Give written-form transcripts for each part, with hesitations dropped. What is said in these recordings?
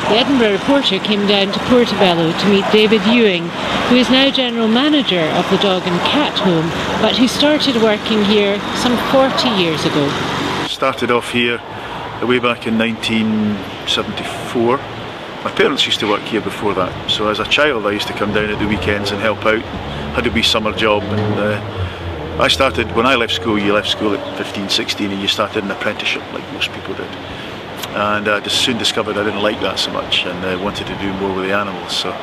The Edinburgh reporter came down to Portobello to meet David Ewing, who is now general manager of the dog and cat home, but who started working here some 40 years ago. Started off here way back in 1974. My parents used to work here before that, so as a child I used to come down at the weekends and help out. Had a wee summer job, and I started, when I left school, you left school at 15, 16 and you started an apprenticeship like most people did. And I soon discovered I didn't like that so much and I wanted to do more with the animals. So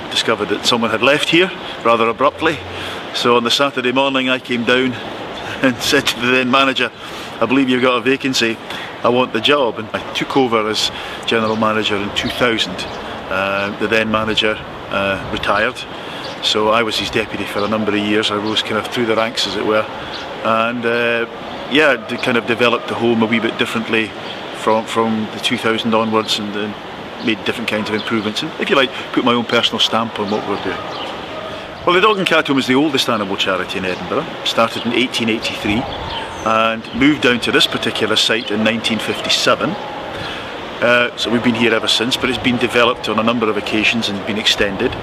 discovered that someone had left here rather abruptly. So on the Saturday morning I came down and said to the then manager, I believe you've got a vacancy, I want the job. And I took over as general manager in 2000. The then manager retired. So I was his deputy for a number of years. I rose kind of through the ranks, as it were, and yeah, kind of developed the home a wee bit differently from the 2000 onwards, and made different kinds of improvements, and if you like, put my own personal stamp on what we're doing. Well, the Dog and Cat Home is the oldest animal charity in Edinburgh. Started in 1883 and moved down to this particular site in 1957. So we've been here ever since, but it's been developed on a number of occasions and been extended.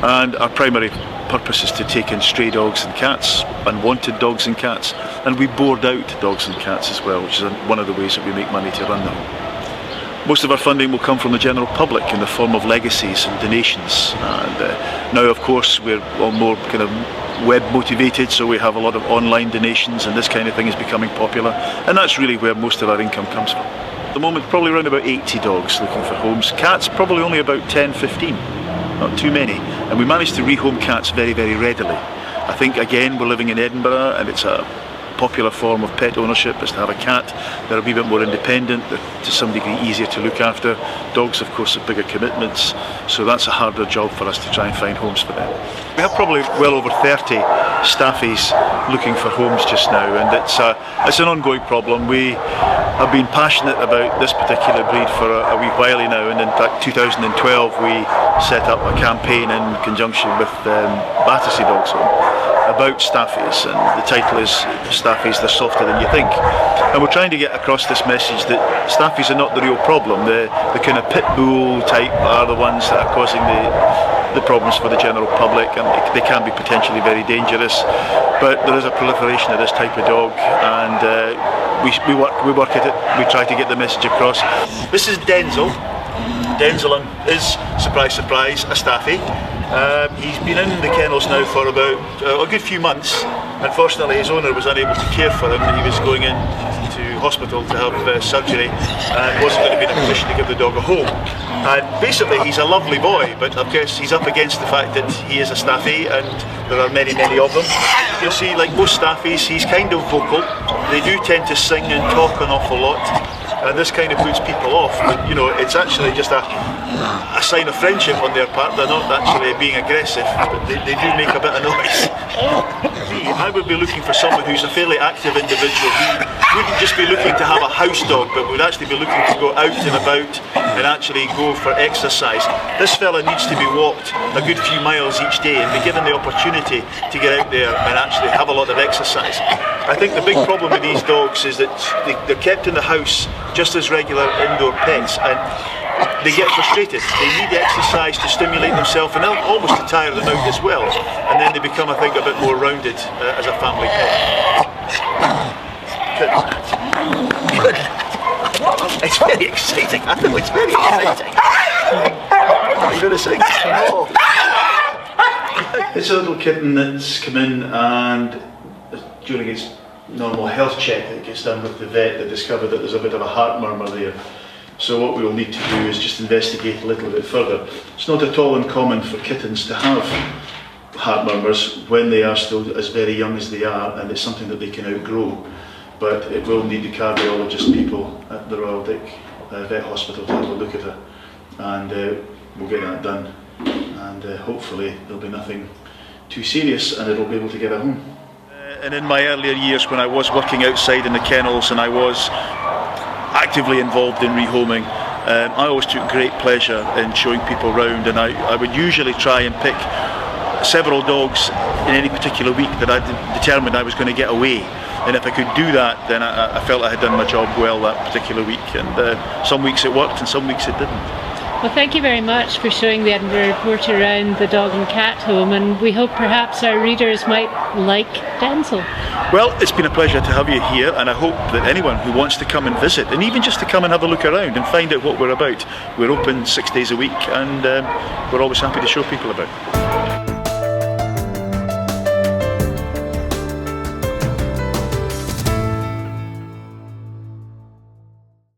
And our primary purpose is to take in stray dogs and cats, unwanted dogs and cats, and we board out dogs and cats as well, which is one of the ways that we make money to run the home. Most of our funding will come from the general public in the form of legacies and donations. And now, of course, we're all more kind of web motivated, so we have a lot of online donations, and this kind of thing is becoming popular, and that's really where most of our income comes from. At the moment, probably around about 80 dogs looking for homes. Cats, probably only about 10, 15, not too many. And we manage to rehome cats very, very readily. I think, again, we're living in Edinburgh, and it's a popular form of pet ownership is to have a cat. They're a wee bit more independent, they're to some degree easier to look after. Dogs, of course, have bigger commitments, so that's a harder job for us to try and find homes for them. We have probably well over 30 staffies looking for homes just now, and it's an ongoing problem. We have been passionate about this particular breed for a wee while now, and in fact 2012 we set up a campaign in conjunction with Battersea Dogs Home about staffies, and the title is Staffies, They're Softer Than You Think. And we're trying to get across this message that staffies are not the real problem. The kind of pit bull type are the ones that are causing the problems for the general public, and they can be potentially very dangerous. But there is a proliferation of this type of dog, and we work at it. We try to get the message across. This is Denzel. Denzel is, surprise, surprise, a staffie. He's been in the kennels now for about a good few months. Unfortunately, his owner was unable to care for him. He was going into hospital to have surgery and wasn't going to be in a position to give the dog a home. And basically, he's a lovely boy, but of course, he's up against the fact that he is a staffie, and there are many, many of them. You'll see, like most staffies, he's kind of vocal. They do tend to sing and talk an awful lot, and this kind of puts people off. But you know, it's actually just a sign of friendship on their part. They're not actually being aggressive, but they do make a bit of noise. I would be looking for someone who's a fairly active individual who wouldn't just be looking to have a house dog, but would actually be looking to go out and about and actually go for exercise. This fella needs to be walked a good few miles each day and be given the opportunity to get out there and actually have a lot of exercise. I think the big problem with these dogs is that they're kept in the house just as regular indoor pets, and they get frustrated. They need exercise to stimulate themselves, and almost to tire them out as well, and then they become, I think, a bit more rounded as a family pet. It's very exciting. I know it's very exciting. Are you going to sing? Oh. It's a little kitten that's come in, and during its normal health check that gets done with the vet, they discovered that there's a bit of a heart murmur there. So what we will need to do is just investigate a little bit further. It's not at all uncommon for kittens to have heart murmurs when they are still as very young as they are, and it's something that they can outgrow. But it will need the cardiologist people at the Royal Dick Vet Hospital to have a look at it, and we'll get that done, and hopefully there'll be nothing too serious and it'll be able to get a home. And in my earlier years, when I was working outside in the kennels and I was actively involved in rehoming, I always took great pleasure in showing people around, and I would usually try and pick several dogs in any particular week that I determined I was going to get away. And if I could do that, then I felt I had done my job well that particular week, and some weeks it worked and some weeks it didn't. Well, thank you very much for showing the Edinburgh Reporter around the dog and cat home, and we hope perhaps our readers might like Denzel. Well, it's been a pleasure to have you here, and I hope that anyone who wants to come and visit, and even just to come and have a look around and find out what we're about, we're open 6 days a week, and we're always happy to show people about.